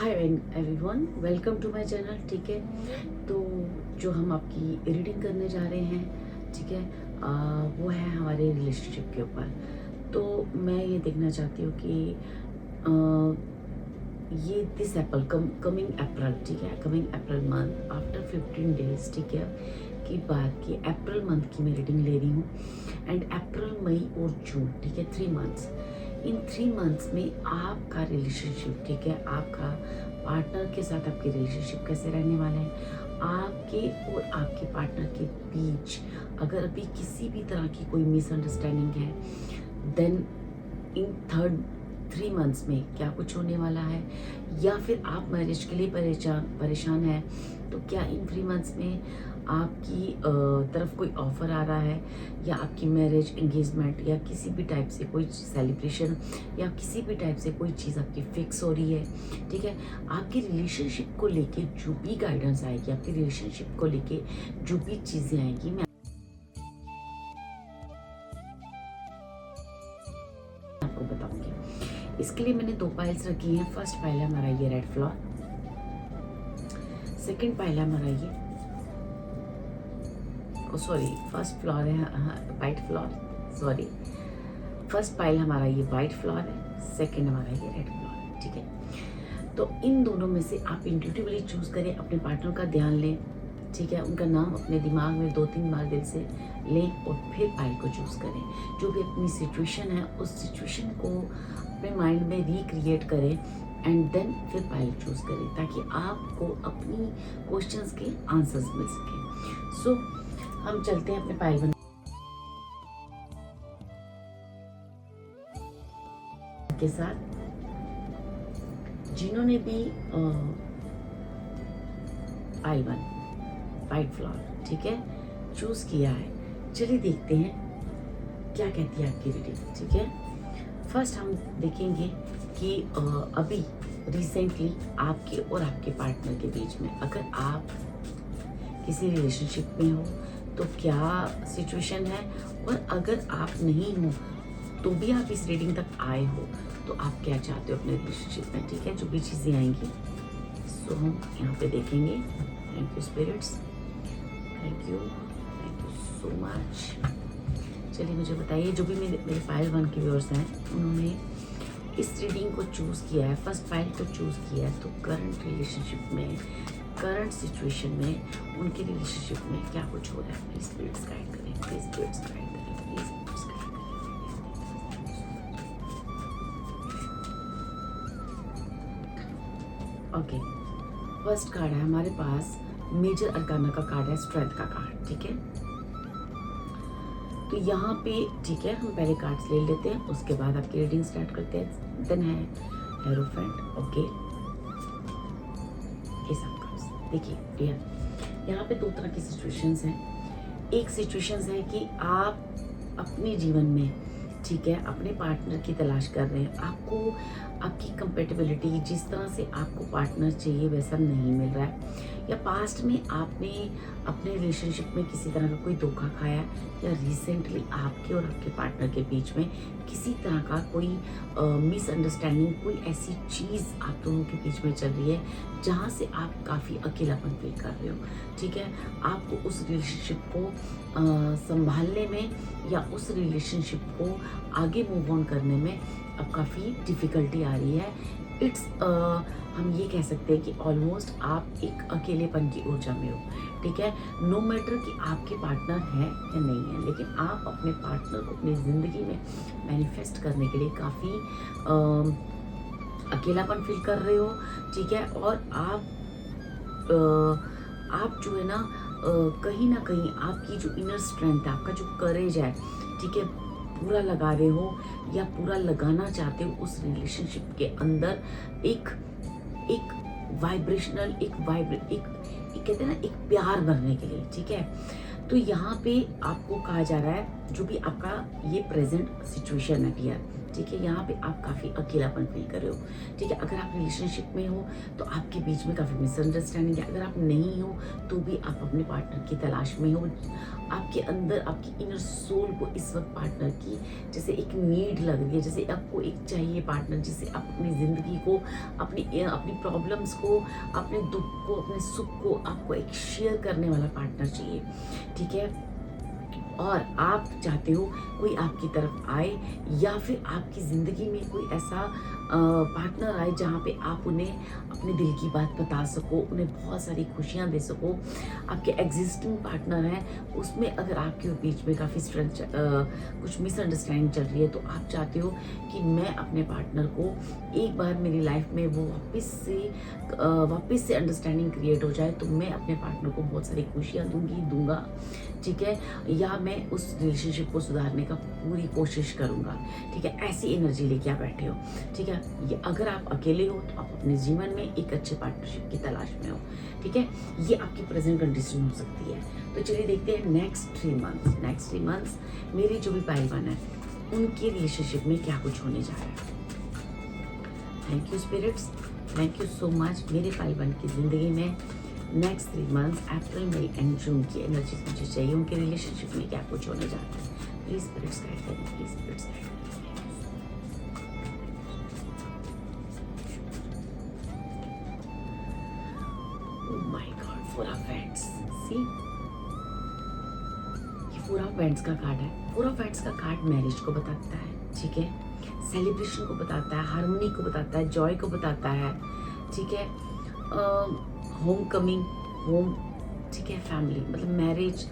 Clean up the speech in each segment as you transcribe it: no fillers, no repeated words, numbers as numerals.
Hi everyone, welcome to my channel. ठीक है, तो जो हम आपकी रीडिंग करने जा रहे हैं, ठीक है, वो है हमारे रिलेशनशिप के ऊपर। तो मैं ये देखना चाहती हूँ कि ये दिस एप्पल कमिंग अप्रैल, ठीक है, coming April month after 15 days, ठीक है, की बात की अप्रैल मंथ की मैं रीडिंग ले रही हूँ। एंड अप्रैल, मई और जून, ठीक है, 3 मंथ्स। इन 3 मंथ्स में आपका रिलेशनशिप, ठीक है, आपका पार्टनर के साथ आपके रिलेशनशिप कैसे रहने वाले हैं, आपके और आपके पार्टनर के बीच अगर अभी किसी भी तरह की कोई मिसअंडरस्टैंडिंग है, देन इन 3 मंथ्स में क्या कुछ होने वाला है, या फिर आप मैरिज के लिए परेशान हैं, तो क्या इन 3 मंथ्स में आपकी तरफ कोई ऑफर आ रहा है, या आपकी मैरिज, एंगेजमेंट या किसी भी टाइप से कोई सेलिब्रेशन या किसी भी टाइप से कोई चीज़ आपकी फिक्स हो रही है। ठीक है, आपकी रिलेशनशिप को लेके जो भी गाइडेंस आएगी, आपकी रिलेशनशिप को लेके जो भी चीज़ें आएंगी, मैं आपको बताऊंगी। इसके लिए मैंने 2 पाइल्स रखी हैं। फर्स्ट पाइल है हमारा ये रेड फ्लावर, सेकंड पाइल है हमारा ये फर्स्ट फ्लावर है white flower, sorry, first pile हमारा ये वाइट फ्लावर है, सेकंड हमारा ये रेड फ्लावर है। ठीक है, तो इन दोनों में से आप इंट्यूटिवली चूज करें, अपने पार्टनर का ध्यान लें, ठीक है, उनका नाम अपने दिमाग में 2-3 बार दिल से लें और फिर पाइल को चूज करें। जो भी अपनी सिचुएशन है, उस सिचुएशन को अपने माइंड में रिक्रिएट करें एंड देन फिर पाइल चूज करें, ताकि आपको अपनी क्वेश्चंस के आंसर्स मिल सके। सो हम चलते हैं अपने पाइल बन के साथ। जिन्होंने भी पाइल 1 वाइट फ्लावर, ठीक है, चूज किया है, चलिए देखते हैं क्या कहती है आपकी रीडिंग। ठीक है, फर्स्ट हम देखेंगे कि अभी रिसेंटली आपके और आपके पार्टनर के बीच में अगर आप किसी रिलेशनशिप में हो तो क्या सिचुएशन है, और अगर आप नहीं हो तो भी आप इस रीडिंग तक आए हो तो आप क्या चाहते हो अपने रिलेशनशिप में। ठीक है, जो भी चीज़ें आएंगी सो हम यहाँ पे देखेंगे। Thank you spirits, thank you so much. चलिए मुझे बताइए, जो भी मेरे पाइल 1 के व्यूअर्स हैं, उन्होंने इस रीडिंग को चूज़ किया है, फर्स्ट पाइल को चूज़ किया है, तो करंट रिलेशनशिप में, करंट सिचुएशन में, उनके रिलेशनशिप में क्या कुछ हो रहा है। प्लीज स्पिरिट्स गाइड करें, प्लीज स्पिरिट्स गाइड करें, प्लीज स्पिरिट्स गाइड करें। ओके, फर्स्ट कार्ड है हमारे पास, मेजर अरकाना का कार्ड है, स्ट्रेंथ का कार्ड। ठीक है, तो यहाँ पे, ठीक है, हम पहले कार्ड्स ले लेते हैं, उसके बाद आपकी रीडिंग स्टार्ट करते हैं। देन है हेरोफेंट। ओके, ये सब कार्ड्स देखिए क्लियर। यहाँ पे 2 तरह की सिचुएशंस हैं। एक सिचुएशंस है कि आप अपने जीवन में, ठीक है, अपने पार्टनर की तलाश कर रहे हैं, आपको आपकी कंपेटेबिलिटी, जिस तरह से आपको पार्टनर चाहिए वैसा नहीं मिल रहा है, या पास्ट में आपने अपने रिलेशनशिप में किसी तरह का कोई धोखा खाया, या रिसेंटली आपके और आपके पार्टनर के बीच में किसी तरह का कोई मिसअंडरस्टैंडिंग, कोई ऐसी चीज़ आप दोनों के बीच में चल रही है जहाँ से आप काफ़ी अकेलापन फील कर रहे हो। ठीक है, आपको उस रिलेशनशिप को संभालने में या उस रिलेशनशिप को आगे मूव ऑन करने में अब काफ़ी डिफ़िकल्टी आ रही है। इट्स हम ये कह सकते हैं कि ऑलमोस्ट आप एक अकेलेपन की ऊर्जा में हो। ठीक है, नो मैटर कि आपके पार्टनर है या नहीं है, लेकिन आप अपने पार्टनर को अपनी ज़िंदगी में मैनिफेस्ट करने के लिए काफ़ी अकेलापन फील कर रहे हो। ठीक है, और आप जो है ना कहीं ना कहीं आपकी जो इनर स्ट्रेंथ है, आपका जो करेज है, ठीक है, पूरा लगा रहे हो या पूरा लगाना चाहते हो उस रिलेशनशिप के अंदर एक वाइब्रेशनल, एक कहते हैं ना, एक प्यार भरने के लिए। ठीक है, तो यहाँ पे आपको कहा जा रहा है, जो भी आपका ये प्रेजेंट सिचुएशन है डियर, ठीक है। यहाँ पे आप काफ़ी अकेलापन फील कर रहे हो, ठीक है। अगर आप रिलेशनशिप में हो तो आपके बीच में काफ़ी मिसअंडरस्टैंडिंग है। अगर आप नहीं हो तो भी आप अपने पार्टनर की तलाश में हो। आपके अंदर, आपकी इनर सोल को इस वक्त पार्टनर की जैसे एक नीड लग रही है, जैसे आपको एक चाहिए पार्टनर जिससे आप अपनी ज़िंदगी को, अपनी प्रॉब्लम्स को, अपने दुख को, अपने सुख को आपको एक शेयर करने वाला पार्टनर चाहिए, ठीक है। और आप चाहते हो कोई आपकी तरफ आए या फिर आपकी ज़िंदगी में कोई ऐसा पार्टनर आए जहाँ पे आप उन्हें अपने दिल की बात बता सको, उन्हें बहुत सारी खुशियाँ दे सको। आपके एग्जिस्टिंग पार्टनर हैं उसमें अगर आपके बीच में काफ़ी कुछ मिसअंडरस्टैंडिंग चल रही है तो आप चाहते हो कि मैं अपने पार्टनर को एक बार मेरी लाइफ में वो वापस से अंडरस्टैंडिंग क्रिएट हो जाए, तो मैं अपने पार्टनर को बहुत सारी खुशियाँ दूंगा, ठीक है। या मैं उस रिलेशनशिप को सुधारने का पूरी कोशिश करूँगा, ठीक है। ऐसी एनर्जी लेके आप बैठे हो, ठीक है। ये अगर आप अकेले हो तो आप अपने जीवन में एक अच्छे पार्टनरशिप की तलाश में हो, ठीक है। ये आपकी प्रेजेंट कंडीशन हो सकती है। तो चलिए देखते हैं नेक्स्ट 3 मंथ्स मेरी जो भी पहलवान है उनके रिलेशनशिप में क्या कुछ होने जा रहा है। Thank you spirits, thank you so much. मेरे पहलवान की ज़िंदगी में next 3 months April, May and June की एनर्जी मुझे चाहिए। उनके रिलेशनशिप में क्या कुछ होने जा रहा है। प्लीज स्पिरिट्स गाइड करें, प्लीज स्पिरिट्स गाइड करें। Oh my God, 4 of wands. See, ये 4 ऑफ वैंड्स का कार्ड है। 4 ऑफ वैंड्स का कार्ड मैरिज को बताता है, ठीक है। सेलिब्रेशन को बताता है, हार्मनी को बताता है, जॉय को बताता है, ठीक है। होम कमिंग, होम, ठीक है। फैमिली मतलब मैरिज।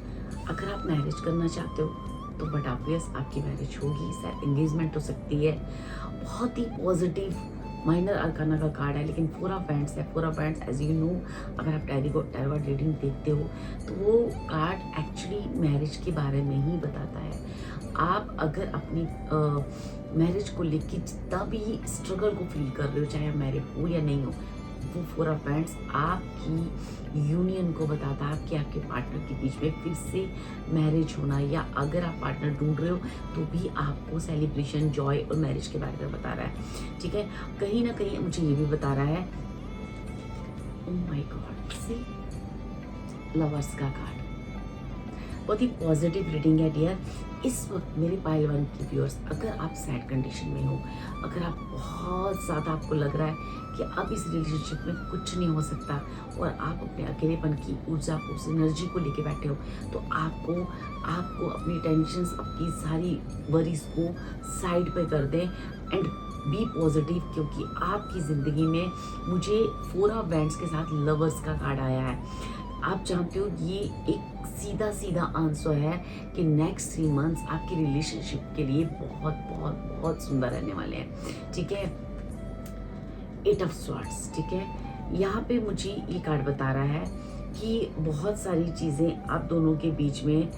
अगर आप मैरिज करना चाहते हो तो बट ऑब्वियस आपकी मैरिज होगी, शायद एंगेजमेंट हो सकती है। बहुत ही पॉजिटिव माइनर अरकाना का कार्ड है, लेकिन 4 ऑफ वैंड्स है। 4 of wands as you know, अगर आप टैरो रीडिंग देखते हो तो वो कार्ड एक्चुअली मैरिज के बारे में ही बताता है। आप अगर अपनी मैरिज को लेकर जितना भी स्ट्रगल को फील कर रहे हो, चाहे आप मैरिड हो या नहीं हो, वो 4 ऑफ वैंड्स आपकी यूनियन को बताता है, आपके पार्टनर के बीच में फिर से मैरिज होना, या अगर आप पार्टनर ढूंढ रहे हो तो भी आपको सेलिब्रेशन, जॉय और मैरिज के बारे में बता रहा है, ठीक है। कहीं ना कहीं मुझे ये भी बता रहा है, oh my God, see lovers का कार्ड। बहुत ही पॉजिटिव रीडिंग है डियर। इस वक्त मेरे पहलवान की व्यूअर्स, अगर आप सैड कंडीशन में हो, अगर आप बहुत ज़्यादा आपको लग रहा है कि अब इस रिलेशनशिप में कुछ नहीं हो सकता और आप अपने अकेलेपन की ऊर्जा को, उस एनर्जी को लेके बैठे हो, तो आपको अपनी टेंशन्स, आपकी सारी वरीज को साइड पे कर दें एंड बी पॉजिटिव, क्योंकि आपकी ज़िंदगी में मुझे 4 ऑफ वैंड्स के साथ लवर्स का कार्ड आया है। आप जानते हो ये एक सीधा आंसर है कि नेक्स्ट 3 मंथ्स आपके रिलेशनशिप के लिए बहुत बहुत बहुत सुंदर रहने वाले हैं, ठीक है। 8 ऑफ स्वॉर्ड्स, ठीक है। यहाँ पे मुझे ये कार्ड बता रहा है कि बहुत सारी चीज़ें आप दोनों के बीच में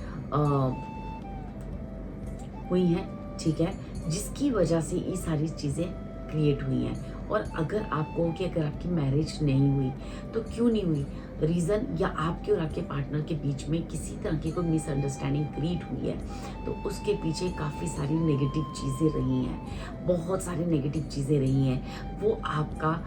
हुई हैं, ठीक है, जिसकी वजह से ये सारी चीज़ें क्रिएट हुई हैं। और अगर आपको कि अगर आपकी मैरिज नहीं हुई तो क्यों नहीं हुई, रीज़न या आपके और आपके पार्टनर के बीच में किसी तरह की कोई मिसअंडरस्टैंडिंग क्रिएट हुई है, तो उसके पीछे काफ़ी सारी नेगेटिव चीज़ें रही हैं, बहुत सारी नेगेटिव चीज़ें रही हैं। वो आपका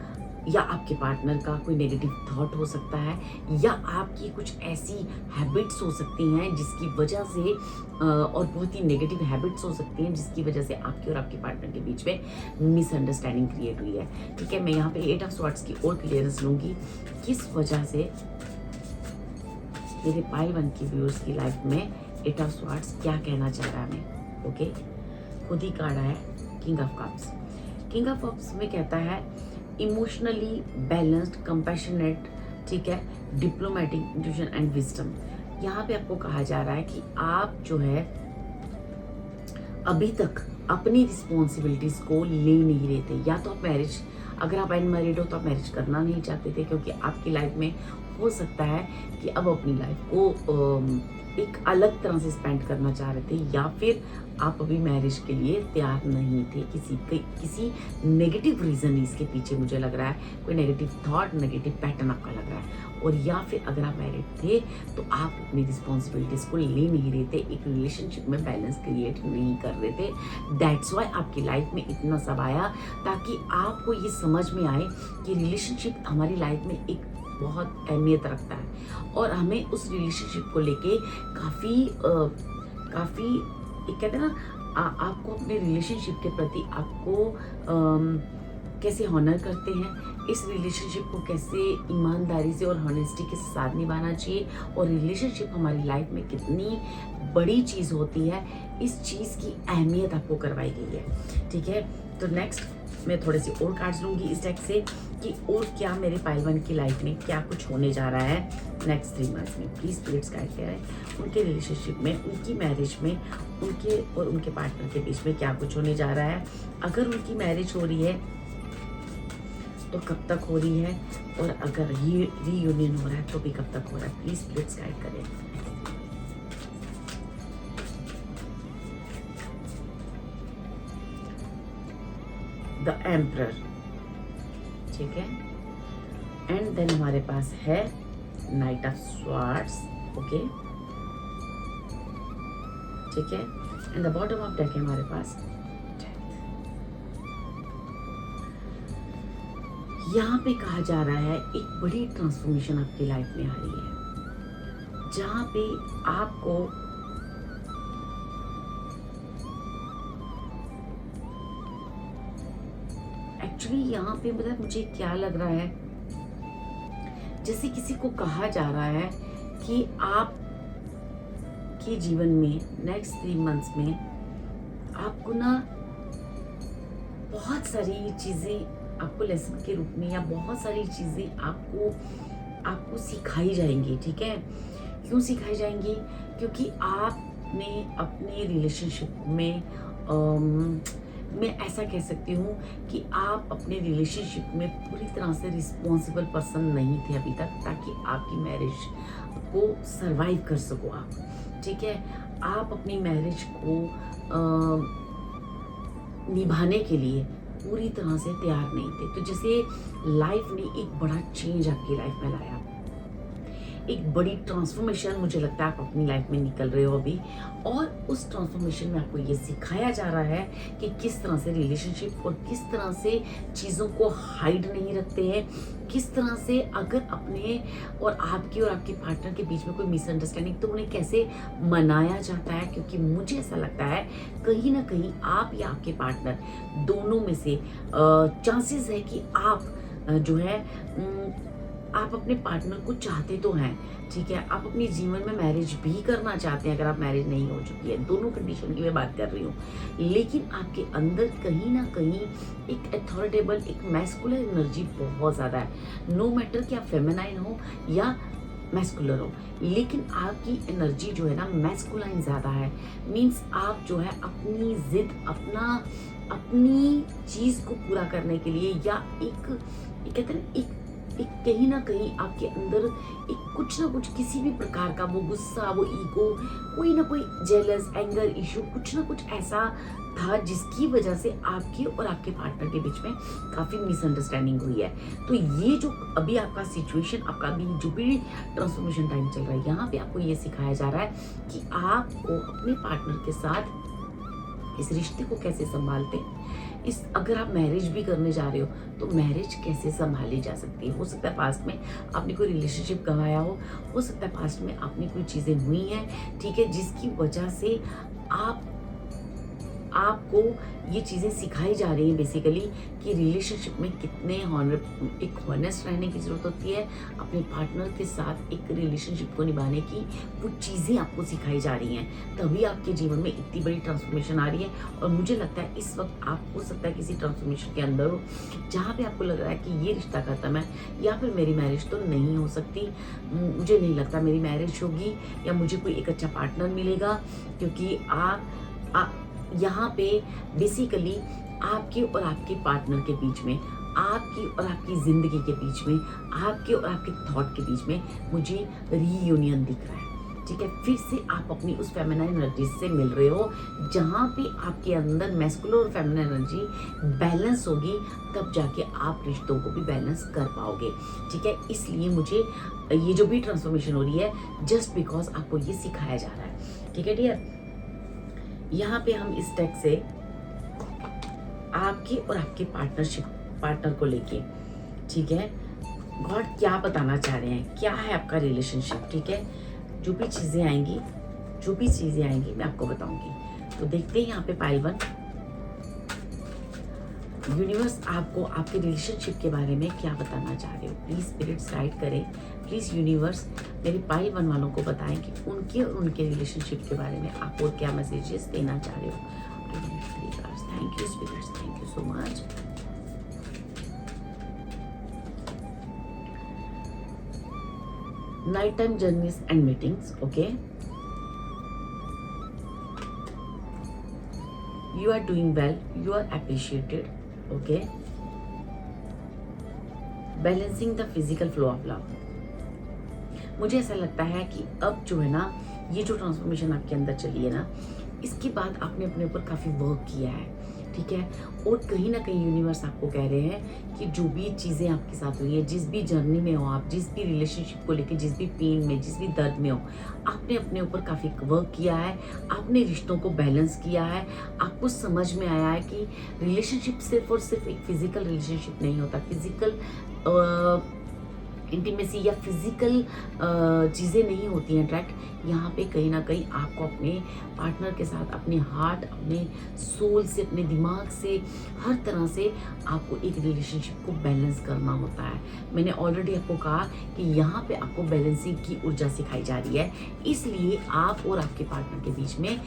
या आपके पार्टनर का कोई नेगेटिव थॉट हो सकता है, या आपकी कुछ ऐसी हैबिट्स हो सकती हैं जिसकी वजह से और बहुत ही नेगेटिव हैबिट्स हो सकती हैं जिसकी वजह से आपके और आपके पार्टनर के बीच में मिसअंडरस्टैंडिंग क्रिएट हुई है, ठीक है। मैं यहाँ पे 8 ऑफ स्वॉर्ड्स की और क्लियरेंस लूँगी, किस वजह से मेरे पाइल की व्यूअर्स की लाइफ में 8 ऑफ स्वॉर्ड्स क्या कहना चाह रहा है हमें, ओके। खुद ही कार्ड है king of cups. King of cups में कहता है इमोशनली बैलेंस्ड, कंपैशनेट, ठीक है, डिप्लोमेटिक, इंट्यूशन एंड विजडम। यहाँ पे आपको कहा जा रहा है कि आप जो है अभी तक अपनी रिस्पॉन्सिबिलिटीज को ले नहीं रहे थे, या तो आप मैरिज, अगर आप अनमैरिड हो तो आप मैरिज करना नहीं चाहते थे क्योंकि आपकी लाइफ में हो सकता है कि अब अपनी लाइफ को एक अलग तरह से स्पेंड करना चाह रहे थे, या फिर आप अभी मैरिज के लिए तैयार नहीं थे। किसी नेगेटिव रीज़न इसके पीछे मुझे लग रहा है, कोई नेगेटिव थॉट, नेगेटिव पैटर्न आपका लग रहा है। और या फिर अगर आप मैरिड थे तो आप अपनी रिस्पॉन्सिबिलिटीज़ को ले नहीं रहे थे, एक रिलेशनशिप में बैलेंस क्रिएट नहीं कर रहे थे। दैट्स वाई आपकी लाइफ में इतना सब आया, ताकि आपको ये समझ में आए कि रिलेशनशिप हमारी लाइफ में एक बहुत अहमियत रखता है, और हमें उस रिलेशनशिप को लेके काफ़ी एक कहते हैं ना, आपको अपने रिलेशनशिप के प्रति आपको कैसे हॉनर करते हैं, इस रिलेशनशिप को कैसे ईमानदारी से और हॉनेस्टी के साथ निभाना चाहिए, और रिलेशनशिप हमारी लाइफ में कितनी बड़ी चीज़ होती है, इस चीज़ की अहमियत आपको करवाई गई है। ठीक है, तो नेक्स्ट मैं थोड़े से और कार्ड्स लूँगी इस डेक से कि और क्या मेरे पाइलवन की लाइफ में क्या कुछ होने जा रहा है नेक्स्ट 3 मंथ्स में। प्लीज़ स्पिरिट्स गाइड करें उनके रिलेशनशिप में, उनकी मैरिज में, उनके और उनके पार्टनर के बीच में क्या कुछ होने जा रहा है। अगर उनकी मैरिज हो रही है तो कब तक हो रही है, और अगर रीयूनियन हो रहा है तो भी कब तक हो रहा है। प्लीज़ स्पिरिट्स गाइड करें। द एम्परर, ठीक है, एंड देन हमारे पास है नाइट ऑफ स्वॉर्ड्स, ओके, ठीक है, and the bottom of deck है हमारे पास यहाँ पे कहा जा रहा है एक बड़ी ट्रांसफॉर्मेशन आपकी लाइफ में आ रही है, जहाँ पे आपको एक्चुअली यहाँ पे मतलब मुझे क्या लग रहा है, जैसे किसी को कहा जा रहा है कि आप के जीवन में नेक्स्ट 3 मंथ्स में आपको ना बहुत सारी चीज़ें आपको लेसन के रूप में, या बहुत सारी चीज़ें आपको सिखाई जाएंगी। ठीक है, क्यों सिखाई जाएंगी? क्योंकि आपने अपने रिलेशनशिप में मैं ऐसा कह सकती हूँ कि आप अपने रिलेशनशिप में पूरी तरह से रिस्पॉन्सिबल पर्सन नहीं थे अभी तक, ताकि आपकी मैरिज को सरवाइव कर सको आप। ठीक है, आप अपनी मैरिज को निभाने के लिए पूरी तरह से तैयार नहीं थे। तो जैसे लाइफ ने एक बड़ा चेंज आपकी लाइफ में लाया, एक बड़ी ट्रांसफॉर्मेशन मुझे लगता है आप अपनी लाइफ में निकल रहे हो अभी, और उस ट्रांसफॉर्मेशन में आपको ये सिखाया जा रहा है कि किस तरह से रिलेशनशिप और किस तरह से चीज़ों को हाइड नहीं रखते हैं, किस तरह से अगर अपने और आपके पार्टनर के बीच में कोई मिसअंडरस्टैंडिंग तो उन्हें कैसे मनाया जाता है। क्योंकि मुझे ऐसा लगता है कहीं ना कहीं आप या आपके पार्टनर दोनों में से चांसेस है कि आप जो है आप अपने पार्टनर को चाहते तो हैं, ठीक है, आप अपने जीवन में मैरिज भी करना चाहते हैं अगर आप मैरिज नहीं हो चुकी है, दोनों कंडीशन की मैं बात कर रही हूँ, लेकिन आपके अंदर कहीं ना कहीं एक अथॉरिटेबल, एक मैस्कुलर एनर्जी बहुत ज़्यादा है। नो मैटर कि आप फेमिनाइन हो या मैस्कुलर हो, लेकिन आपकी एनर्जी जो है ना मैस्कुलाइन ज़्यादा है। मीन्स आप जो है अपनी जिद, अपनी चीज़ को पूरा करने के लिए, या एक कहते हैं एक कहीं ना कहीं आपके अंदर एक कुछ ना कुछ किसी भी प्रकार का वो गुस्सा, वो ईगो, कोई ना कोई जेलस, एंगर इशू, कुछ ना कुछ ऐसा था जिसकी वजह से आपके और आपके पार्टनर के बीच में काफ़ी मिसअंडरस्टैंडिंग हुई है। तो ये जो अभी आपका सिचुएशन, आपका अभी जो भी ट्रांसफॉर्मेशन टाइम चल रहा है, यहाँ पे आपको ये सिखाया जा रहा है कि आपको अपने पार्टनर के साथ इस रिश्ते को कैसे संभालते हैं। अगर आप मैरिज भी करने जा रहे हो तो मैरिज कैसे संभाली जा सकती है। हो सकता है पास्ट में आपने कोई रिलेशनशिप गंवाया हो सकता है पास्ट में आपने कोई चीज़ें हुई हैं, ठीक है, जिसकी वजह से आपको ये चीज़ें सिखाई जा रही हैं बेसिकली कि रिलेशनशिप में कितने एक हॉनेस्ट रहने की ज़रूरत होती है, अपने पार्टनर के साथ एक रिलेशनशिप को निभाने की वो चीज़ें आपको सिखाई जा रही हैं, तभी आपके जीवन में इतनी बड़ी ट्रांसफॉर्मेशन आ रही है। और मुझे लगता है इस वक्त आप हो सकता है किसी ट्रांसफॉर्मेशन के अंदर हो जहाँ पे आपको लग रहा है कि ये रिश्ता खत्म है, या फिर मेरी मैरिज तो नहीं हो सकती, मुझे नहीं लगता मेरी मैरिज होगी, या मुझे कोई एक अच्छा पार्टनर मिलेगा, क्योंकि आप यहाँ पे बेसिकली आपके और आपके पार्टनर के बीच में आपकी और आपकी ज़िंदगी के बीच में, आपके और आपके थॉट के बीच में मुझे रीयूनियन दिख रहा है। ठीक है, फिर से आप अपनी उस फेमिनाइन एनर्जी से मिल रहे हो, जहाँ पे आपके अंदर मैस्कुलर और फेमिनाइन एनर्जी बैलेंस होगी, तब जाके आप रिश्तों को भी बैलेंस कर पाओगे। ठीक है, इसलिए मुझे ये जो भी ट्रांसफॉर्मेशन हो रही है, जस्ट बिकॉज आपको ये सिखाया जा रहा है। ठीक है डियर, यहाँ पे हम इस टेक्स्ट से आपके और आपके पार्टनर को लेके, ठीक है, गॉड क्या बताना चाह रहे हैं, क्या है आपका रिलेशनशिप। ठीक है, जो भी चीज़ें आएंगी मैं आपको बताऊंगी। तो देखते हैं यहाँ पे पाइल 1, यूनिवर्स आपको आपके रिलेशनशिप के बारे में क्या बताना चाह रहे हो। प्लीज स्पिरिट्स गाइड करें, प्लीज यूनिवर्स मेरे पाइल 1 वालों को बताएं कि उनके और उनके रिलेशनशिप के बारे में आप और क्या मैसेजेस देना चाह रहे हो। Thank you spirits, thank you so much. Night time journeys and meetings, okay? You are doing well, you are appreciated, okay? Balancing the physical flow of love. मुझे ऐसा लगता है कि अब जो है ना, ये जो ट्रांसफॉर्मेशन आपके अंदर चली है ना, इसके बाद आपने अपने ऊपर काफ़ी वर्क किया है। ठीक है, और कहीं ना कहीं यूनिवर्स आपको कह रहे हैं कि जो भी चीज़ें आपके साथ हुई है, जिस भी जर्नी में हो आप, जिस भी रिलेशनशिप को लेके, जिस भी पेन में, जिस भी दर्द में हो, आपने अपने ऊपर काफ़ी वर्क किया है, आपने रिश्तों को बैलेंस किया है। आपको समझ में आया है कि रिलेशनशिप सिर्फ और सिर्फ एक फिजिकल रिलेशनशिप नहीं होता, फिजिकल इंटीमेसी या फिजिकल चीज़ें नहीं होती हैं अट्रैक्ट। यहाँ पे कहीं ना कहीं आपको अपने पार्टनर के साथ अपने हार्ट, अपने सोल से, अपने दिमाग से, हर तरह से आपको एक रिलेशनशिप को बैलेंस करना होता है। मैंने ऑलरेडी आपको कहा कि यहाँ पे आपको बैलेंसिंग की ऊर्जा सिखाई जा रही है, इसलिए आप और आपके पार्टनर के बीच में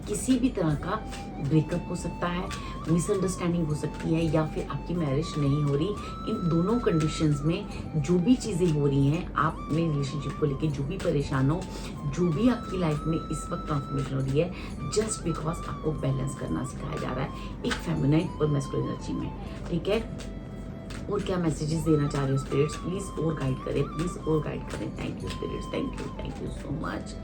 किसी भी तरह का ब्रेकअप हो सकता है, मिसअंडरस्टैंडिंग हो सकती है, या फिर आपकी मैरिज नहीं हो रही। इन दोनों कंडीशंस में जो भी चीज़ें हो रही हैं, आप अपने रिलेशनशिप को लेके जो भी परेशान हो, जो भी आपकी लाइफ में इस वक्त ट्रांसफॉर्मेशन हो रही है, जस्ट बिकॉज आपको बैलेंस करना सिखाया जा रहा है एक फेमिनाइन और मैस्कुलिन एनर्जी में। ठीक है, और क्या मैसेजेस देना चाह रहे हो स्पिरिट्स, प्लीज़ और गाइड करें, प्लीज़ और गाइड करें। Thank you spirits, thank you so much.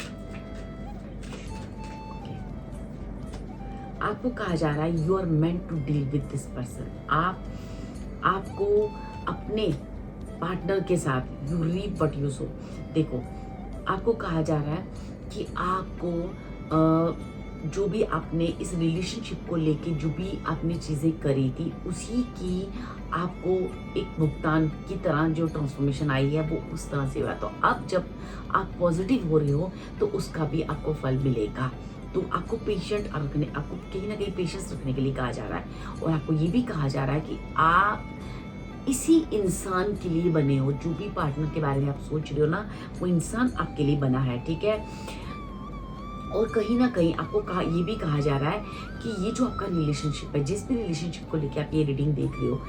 आपको कहा जा रहा है you are meant to deal with this person. आपको अपने पार्टनर के साथ you reap what you sow. देखो, आपको कहा जा रहा है कि आपको जो भी आपने इस रिलेशनशिप को लेके जो भी आपने चीज़ें करी थी, उसी की आपको एक भुगतान की तरह जो ट्रांसफॉर्मेशन आई है वो उस तरह से हुआ। तो अब जब आप पॉजिटिव हो रहे हो तो उसका भी आपको फल मिलेगा। तो आपको आपको कहीं ना कहीं पेशेंस रखने के लिए कहा जा रहा है, और आपको ये भी कहा जा रहा है कि आप इसी इंसान के लिए बने हो। जो भी पार्टनर के बारे में आप सोच रहे हो ना, वो इंसान आपके लिए बना है। ठीक है, और कहीं ना कहीं आपको ये भी कहा जा रहा है कि ये जो आपका रिलेशनशिप है, जिस भी रिलेशनशिप को लेकर आप ये रीडिंग देख रहे हो,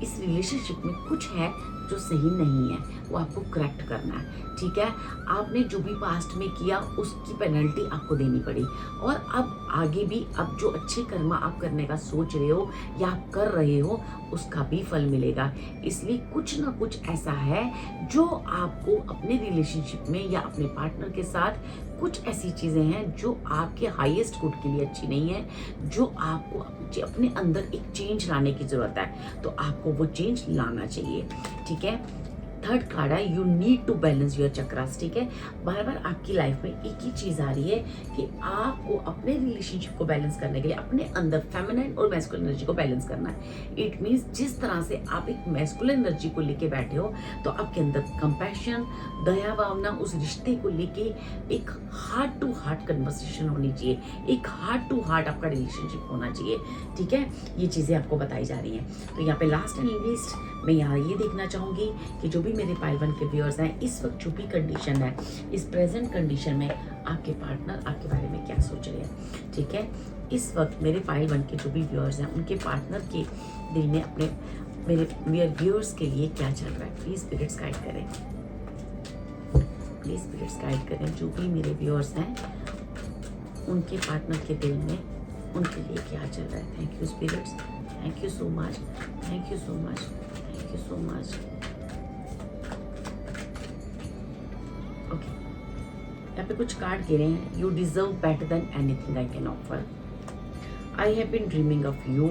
इस रिलेशनशिप में कुछ है जो सही नहीं है, वो आपको करेक्ट करना है। ठीक है, आपने जो भी पास्ट में किया उसकी पेनल्टी आपको देनी पड़ी, और अब आगे भी अब जो अच्छे कर्मा आप करने का सोच रहे हो या आप कर रहे हो, उसका भी फल मिलेगा। इसलिए कुछ ना कुछ ऐसा है जो आपको अपने रिलेशनशिप में या अपने पार्टनर के साथ, कुछ ऐसी चीज़ें हैं जो आपके हाईएस्ट गुड के लिए अच्छी नहीं है, जो आपको अपने अंदर एक चेंज लाने की ज़रूरत है। तो आपको वो चेंज लाना चाहिए। ठीक है, थर्ड कार्ड है you need to balance your chakras. ठीक है, बार बार आपकी लाइफ में एक ही चीज़ आ रही है कि आपको अपने रिलेशनशिप को बैलेंस करने के लिए अपने अंदर फेमिनाइन और मैस्कुलिन एनर्जी को बैलेंस करना है। इट मीन्स जिस तरह से आप एक मैस्कुलिन एनर्जी को लेके बैठे हो, तो आपके अंदर कंपैशन, दया भावना, उस रिश्ते को लेके एक हार्ट टू हार्ट कन्वर्सेशन होनी चाहिए, एक हार्ट टू हार्ट आपका रिलेशनशिप होना चाहिए। ठीक है, ये चीज़ें आपको बताई जा रही हैं। तो यहाँ पे लास्ट एंड लीस्ट मैं यहाँ ये देखना चाहूँगी कि जो भी मेरे पाइल 1 के व्यूअर्स हैं, इस वक्त जो भी कंडीशन है, इस प्रेजेंट कंडीशन में आपके पार्टनर आपके बारे में क्या सोच रहे हैं। ठीक है, इस वक्त मेरे पाइल 1 के जो भी व्यूअर्स हैं, उनके पार्टनर के दिल में अपने मेरे व्यूअर्स के लिए क्या चल रहा है, प्लीज़ स्पिरिट्स गाइड करें, प्लीज़ स्पिरिट्स गाइड करें। जो भी मेरे व्यूअर्स हैं, उनके पार्टनर के दिल में उनके लिए क्या चल रहा है। Thank you spirits, thank you so much, thank you so much, thank you so much. Okay, यहाँ पे कुछ कार्ड गिरे हैं। You deserve better than anything I can offer. I have been dreaming of you.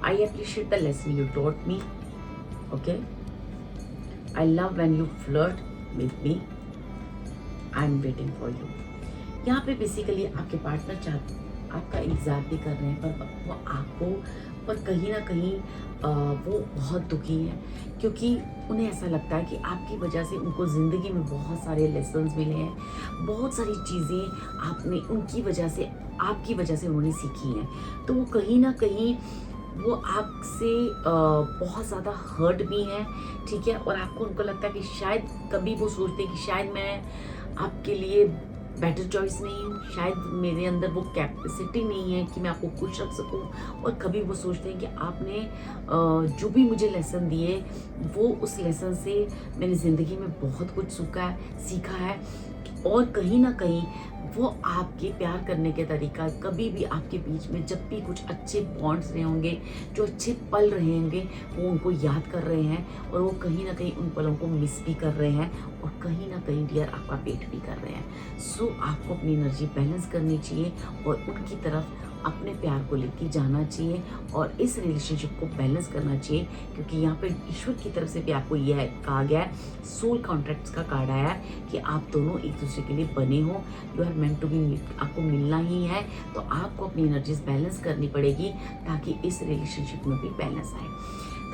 I appreciate the lesson you taught me. Okay, I love when you flirt with me. I am waiting for you. यहाँ पे basically आपके partner आपका इंतजार भी कर रहे हैं, पर वो आपको, पर कहीं ना कहीं वो बहुत दुखी हैं, क्योंकि उन्हें ऐसा लगता है कि आपकी वजह से उनको ज़िंदगी में बहुत सारे लेसन्स मिले हैं, बहुत सारी चीज़ें आपने उनकी वजह से, आपकी वजह से उन्होंने सीखी हैं। तो वो कहीं ना कहीं वो आपसे बहुत ज़्यादा हर्ट भी हैं, ठीक है। और आपको उनको लगता है कि शायद कभी वो सोचते हैं कि शायद मैं आपके लिए बेटर चॉइस नहीं हूँ, शायद मेरे अंदर वो कैपेसिटी नहीं है कि मैं आपको खुश रख सकूँ। और कभी वो सोचते हैं कि आपने जो भी मुझे लेसन दिए, वो उस लेसन से मैंने ज़िंदगी में बहुत कुछ सीखा है। और कहीं ना कहीं वो आपके प्यार करने के तरीका, कभी भी आपके बीच में जब भी कुछ अच्छे बॉन्ड्स रहे होंगे, जो अच्छे पल रहे होंगे, वो उनको याद कर रहे हैं, और वो कहीं ना कहीं उन पलों को मिस भी कर रहे हैं, और कहीं ना कहीं डियर आपका वेट भी कर रहे हैं। सो आपको अपनी एनर्जी बैलेंस करनी चाहिए और उनकी तरफ अपने प्यार को लेके जाना चाहिए, और इस रिलेशनशिप को बैलेंस करना चाहिए, क्योंकि यहाँ पे ईश्वर की तरफ से भी आपको यह कहा गया है, सोल कॉन्ट्रैक्ट्स का कार्ड आया है कि आप दोनों एक दूसरे के लिए बने हो, you are meant to be, आपको मिलना ही है। तो आपको अपनी एनर्जीज बैलेंस करनी पड़ेगी ताकि इस रिलेशनशिप में भी बैलेंस आए।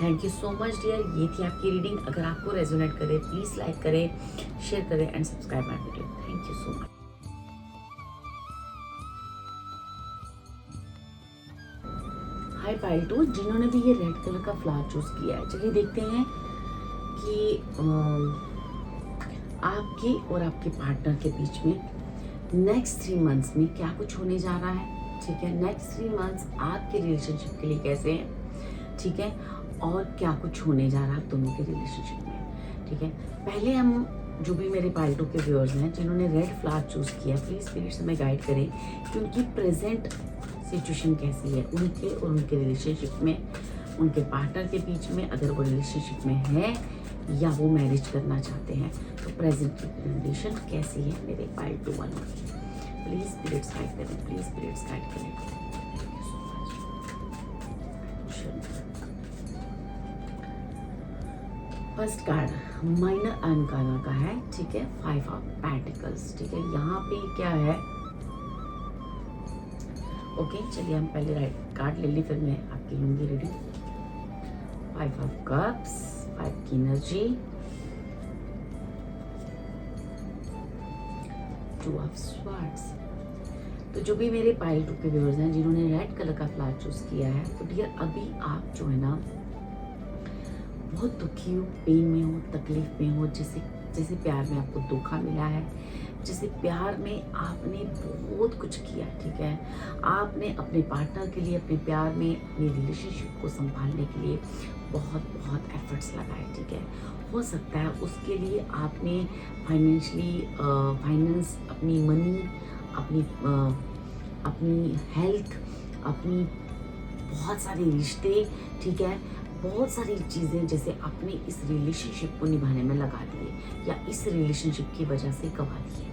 Thank you so much dear, ये थी आपकी रीडिंग। अगर आपको रेजोनेट करे प्लीज़ लाइक करें, शेयर करें and subscribe my video. Thank you so much. Hi pile 2, जिन्होंने भी ये रेड कलर का फ्लावर चूज किया है, चलिए देखते हैं कि आपके और आपके पार्टनर के बीच में नेक्स्ट 3 मंथ्स में क्या कुछ होने जा रहा है, ठीक है। नेक्स्ट 3 मंथ्स आपके रिलेशनशिप के लिए कैसे हैं, ठीक है, और क्या कुछ होने जा रहा है दोनों के रिलेशनशिप में, ठीक है। पहले हम जो भी मेरे पाइल 2 के व्यूअर्स हैं जिन्होंने रेड फ्लावर चूज किया, प्लीज़ स्पिरिट्स हमें गाइड करें कि उनकी प्रेजेंट सिचुएशन कैसी है, उनके और उनके रिलेशनशिप में, उनके पार्टनर के बीच में, अगर वो रिलेशनशिप में है या वो मैरिज करना चाहते हैं, तो प्रेजेंट की कंडीशन कैसी है मेरे पाइल 2 वालों की। प्लीज स्पिरिट्स गाइड करें, प्लीज स्पिरिट्स गाइड करें। फर्स्ट कार्ड माइनर अनकाना का है, ठीक है, 5 ऑफ पेंटिकल्स, ठीक है। यहाँ पे क्या है, ओके चलिए हम पहले राइट कार्ड ले ली, फिर मैं आपकी लूंगी रीडिंग। 5 ऑफ कप्स, 5 की एनर्जी, 2 ऑफ स्वॉर्ड्स। तो जो भी मेरे पाइल 2 के व्यूअर्स हैं जिन्होंने रेड कलर का फ्लावर चूज किया है, तो डियर अभी आप जो है ना बहुत दुखी हो, पेन में हो, तकलीफ में हो, जैसे प्यार में आपको धोखा मिला है, जैसे प्यार में आपने बहुत कुछ किया, ठीक है। आपने अपने पार्टनर के लिए, अपने प्यार में, अपनी रिलेशनशिप को संभालने के लिए बहुत एफर्ट्स लगाए, ठीक है। हो सकता है उसके लिए आपने फाइनेंस, अपनी मनी, अपनी हेल्थ, अपनी बहुत सारे रिश्ते, ठीक है, बहुत सारी चीज़ें जैसे आपने इस रिलेशनशिप को निभाने में लगा दिए या इस रिलेशनशिप की वजह से गवा दिए,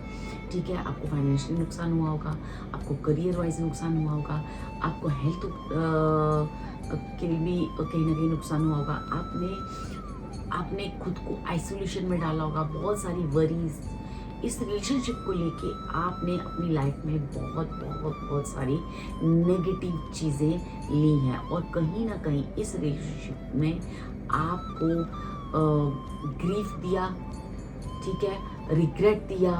ठीक है। आपको फाइनेंशियल नुकसान हुआ होगा, आपको करियर वाइज नुकसान हुआ होगा, आपको हेल्थ के लिए भी कहीं ना कहीं नुकसान हुआ होगा, आपने खुद को आइसोलेशन में डाला होगा, बहुत सारी वरीज इस रिलेशनशिप को लेके आपने अपनी लाइफ में बहुत सारी नेगेटिव चीज़ें ली हैं, और कहीं ना कहीं इस रिलेशनशिप में आपको ग्रीफ दिया, ठीक है, रिग्रेट दिया,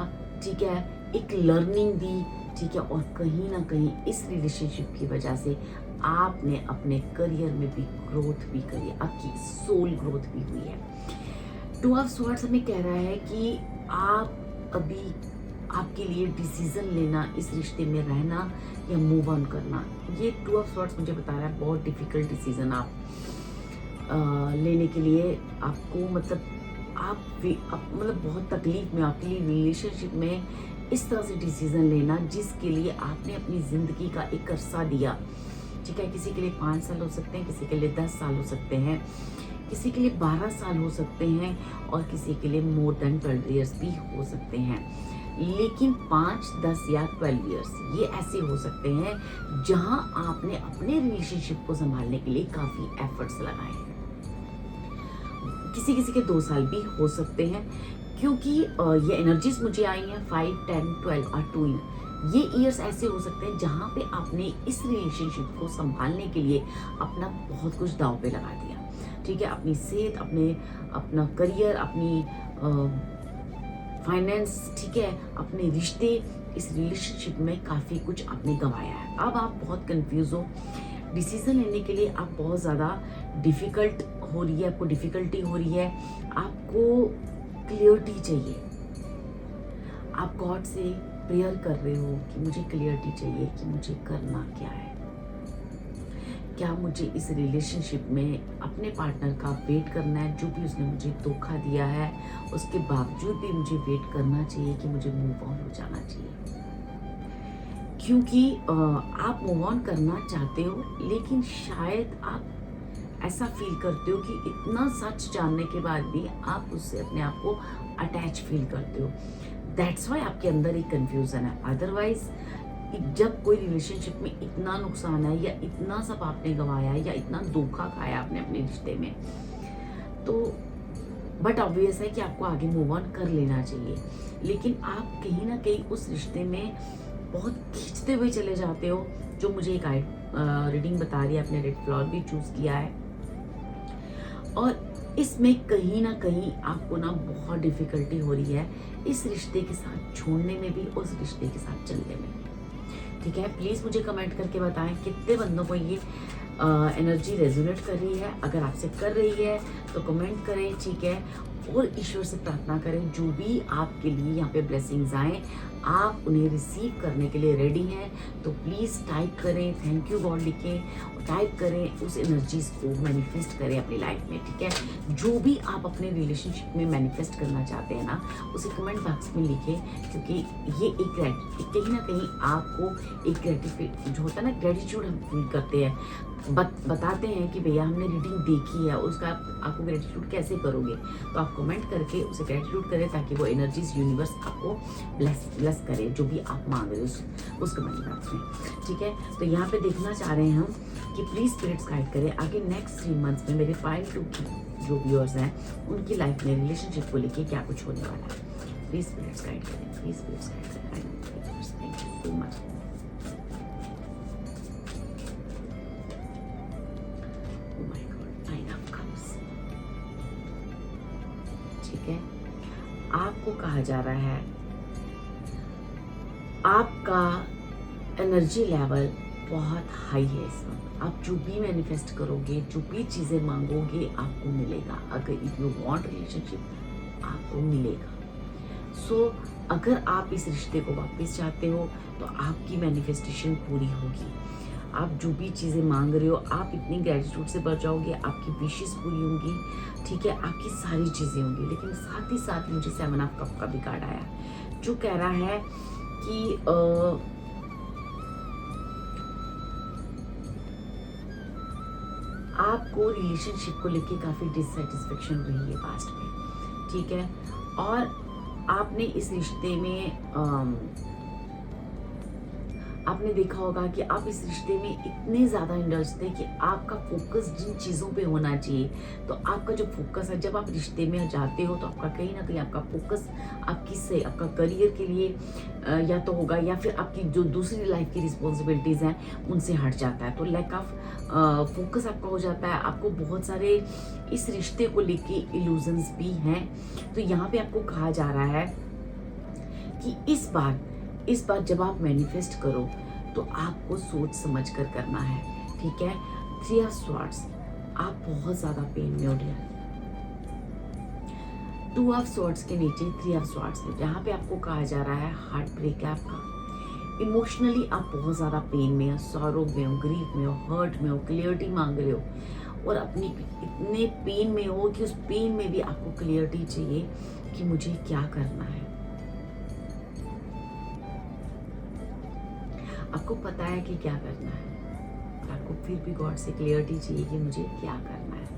ठीक है, एक लर्निंग दी, ठीक है, और कहीं ना कहीं इस रिलेशनशिप की वजह से आपने अपने करियर में भी ग्रोथ भी करी, आपकी सोल ग्रोथ भी हुई है। 2 ऑफ स्वॉर्ड्स हमें कह रहा है कि आप अभी आपके लिए डिसीजन लेना, इस रिश्ते में रहना या मूव ऑन करना, ये 2 ऑफ स्वॉर्ड्स मुझे बता रहा है बहुत डिफिकल्ट डिसीजन आप लेने के लिए आपको, मतलब मतलब बहुत तकलीफ में, आपके लिए रिलेशनशिप में इस तरह से डिसीजन लेना जिसके लिए आपने अपनी ज़िंदगी का एक अरसा दिया, ठीक है। किसी के लिए 5 साल हो सकते हैं, किसी के लिए 10 साल हो सकते हैं, किसी के लिए 12 साल हो सकते हैं और किसी के लिए मोर देन 12 ईयर्स भी हो सकते हैं। लेकिन 5, 10 या 12 ईयर्स ये ऐसे हो सकते हैं जहां आपने अपने रिलेशनशिप को संभालने के लिए काफ़ी एफर्ट्स लगाए हैं। किसी किसी के 2 साल भी हो सकते हैं, क्योंकि ये एनर्जीज मुझे आई हैं 5, 10, 12 और 2 ईयर। ये ईयर्स ऐसे हो सकते हैं जहाँ पे आपने इस रिलेशनशिप को संभालने के लिए अपना बहुत कुछ दांव पे लगा दिया, ठीक है। अपनी सेहत, अपना करियर, अपनी फाइनेंस, ठीक है, अपने रिश्ते, इस रिलेशनशिप में काफ़ी कुछ आपने गंवाया है। अब आप बहुत कंफ्यूज हो, डिसीजन लेने के लिए आप बहुत ज़्यादा डिफ़िकल्ट हो रही है, आपको डिफ़िकल्टी हो रही है, आपको क्लियरिटी चाहिए। आप गॉड से प्रेयर कर रहे हो कि मुझे क्लियरिटी चाहिए कि मुझे करना क्या है, क्या मुझे इस रिलेशनशिप में अपने पार्टनर का वेट करना है, जो भी उसने मुझे धोखा दिया है उसके बावजूद भी मुझे वेट करना चाहिए कि मुझे मूव ऑन हो जाना चाहिए। क्योंकि आप मूव ऑन करना चाहते हो, लेकिन शायद आप ऐसा फील करते हो कि इतना सच जानने के बाद भी आप उससे अपने आप को अटैच फील करते हो। दैट्स वाई आपके अंदर एक कंफ्यूजन है। अदरवाइज जब कोई रिलेशनशिप में इतना नुकसान है या इतना सब आपने गंवाया है या इतना धोखा खाया आपने अपने रिश्ते में, तो बट ऑब्वियस है कि आपको आगे मूव ऑन कर लेना चाहिए। लेकिन आप कहीं ना कहीं उस रिश्ते में बहुत खींचते हुए चले जाते हो, जो मुझे एक रीडिंग बता रही है, आपने रेड फ्लावर भी चूज किया है और इसमें कहीं ना कहीं आपको ना बहुत डिफिकल्टी हो रही है इस रिश्ते के साथ छोड़ने में भी, उस रिश्ते के साथ चलने में भी, ठीक है। प्लीज़ मुझे कमेंट करके बताएं कितने बंदों को ये एनर्जी रेजोनेट कर रही है। अगर आपसे कर रही है तो कमेंट करें, ठीक है। और ईश्वर से प्रार्थना करें जो भी आपके लिए यहाँ पे ब्लेसिंग्स आए, आप उन्हें रिसीव करने के लिए रेडी हैं तो प्लीज़ टाइप करें थैंक यू गॉड लिखें, और टाइप करें उस एनर्जीज को मैनिफेस्ट करें अपनी लाइफ में, ठीक है। जो भी आप अपने रिलेशनशिप में मैनिफेस्ट करना चाहते हैं ना, उसे कमेंट बॉक्स में लिखें, क्योंकि ये एक कहीं ना कहीं आपको एक जो होता है ना ग्रेटिट्यूड हम फील करते हैं, बताते हैं कि भैया हमने रीडिंग देखी है, उसका आपको ग्रेटिट्यूड कैसे करोगे, तो आप कमेंट करके उसे ग्रेटिट्यूड करें ताकि वो एनर्जीज यूनिवर्स आपको ब्लेस करे जो भी आप मांग रहे हो उस कमेंट बॉक्स में, ठीक है। तो यहाँ पे देखना चाह रहे हैं हम कि प्लीज स्पिरिट्स गाइड करें आगे नेक्स्ट 3 मंथ्स में मेरे 5 to जो व्यूअर्स हैं उनकी लाइफ में रिलेशनशिप को लेके क्या कुछ होने वाला है। प्लीज स्पिरिट्स गाइड करें, प्लीज स्पिरिट्स गाइड करें। Thank you so much. ठीक है, आपको कहा जा रहा है आपका एनर्जी लेवल बहुत हाई है इस वक्त। आप जो भी मैनिफेस्ट करोगे, जो भी चीज़ें मांगोगे आपको मिलेगा। अगर इफ यू वांट रिलेशनशिप आपको मिलेगा। सो अगर आप इस रिश्ते को वापस चाहते हो तो आपकी मैनिफेस्टेशन पूरी होगी। आप जो भी चीज़ें मांग रहे हो आप इतनी ग्रेटिट्यूड से भर जाओगे, आपकी विशेस पूरी होंगी, ठीक है, आपकी सारी चीज़ें होंगी। लेकिन साथ ही साथ मुझे 7 ऑफ कप का भी कार्ड आया जो कह रहा है कि आपको रिलेशनशिप को लेके काफ़ी डिससेटिस्फेक्शन रही है पास्ट में, ठीक है। और आपने इस रिश्ते में आपने देखा होगा कि आप इस रिश्ते में इतने ज़्यादा इंडल्ज थे कि आपका फोकस जिन चीज़ों पे होना चाहिए, तो आपका जो फोकस है जब आप रिश्ते में जाते हो तो आपका कहीं ना कहीं आपका फोकस आपका करियर के लिए या तो होगा या फिर आपकी जो दूसरी लाइफ की रिस्पॉन्सिबिलिटीज़ हैं उनसे हट जाता है। तो लैक ऑफ फोकस आपका हो जाता है। आपको बहुत सारे इस रिश्ते को लेके इल्यूजन्स भी हैं। तो यहाँ पे आपको कहा जा रहा है कि इस बार जब आप मैनिफेस्ट करो तो आपको सोच समझ कर करना है, ठीक है। 3 ऑफ स्वॉर्ड्स, आप बहुत ज़्यादा पेन में हो डियर। 2 ऑफ स्वॉर्ड्स के नीचे 3 ऑफ स्वॉर्ड्स है, जहाँ पे आपको कहा जा रहा है हार्ट ब्रेक है आपका। इमोशनली आप बहुत ज़्यादा पेन में हो, सॉरो में हो, ग्रीफ में हो, हर्ट में हो, क्लियरिटी मांग रहे हो और अपनी इतने पेन में हो कि उस पेन में भी आपको क्लियरिटी चाहिए कि मुझे क्या करना है। आपको पता है कि क्या करना है, आपको फिर भी गॉड से क्लियरिटी चाहिए कि मुझे क्या करना है।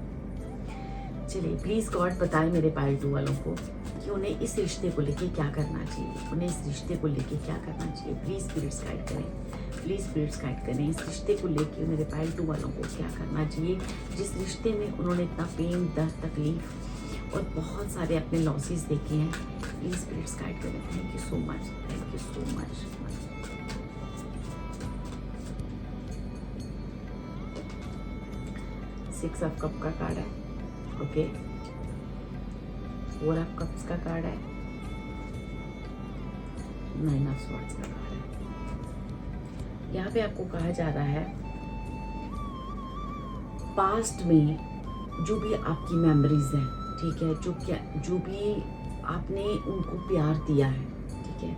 चलिए प्लीज़ गॉड बताएं मेरे पाइल 2 वालों को कि उन्हें इस रिश्ते को लेके क्या करना चाहिए, उन्हें इस रिश्ते को लेके क्या करना चाहिए। प्लीज़ स्पिरिट्स गाइड करें, प्लीज़ स्पिरिट्स गाइड करें। इस रिश्ते को लेके मेरे पाइल 2 वालों को क्या करना चाहिए, जिस रिश्ते में उन्होंने इतना पेन, दर्द, तकलीफ और बहुत सारे अपने लॉसेस देखे हैं। प्लीज़ स्पिरिट्स गाइड करें। Thank you so much, thank you so much. 6 of cup का कार्ड है, ओके। 4 ऑफ कप्स का कार्ड है, 9 ऑफ स्वॉर्ड्स का कार्ड है। यहाँ पे आपको कहा जा रहा है पास्ट में जो भी आपकी मेमोरीज हैं, ठीक है, जो भी आपने उनको प्यार दिया है, ठीक है,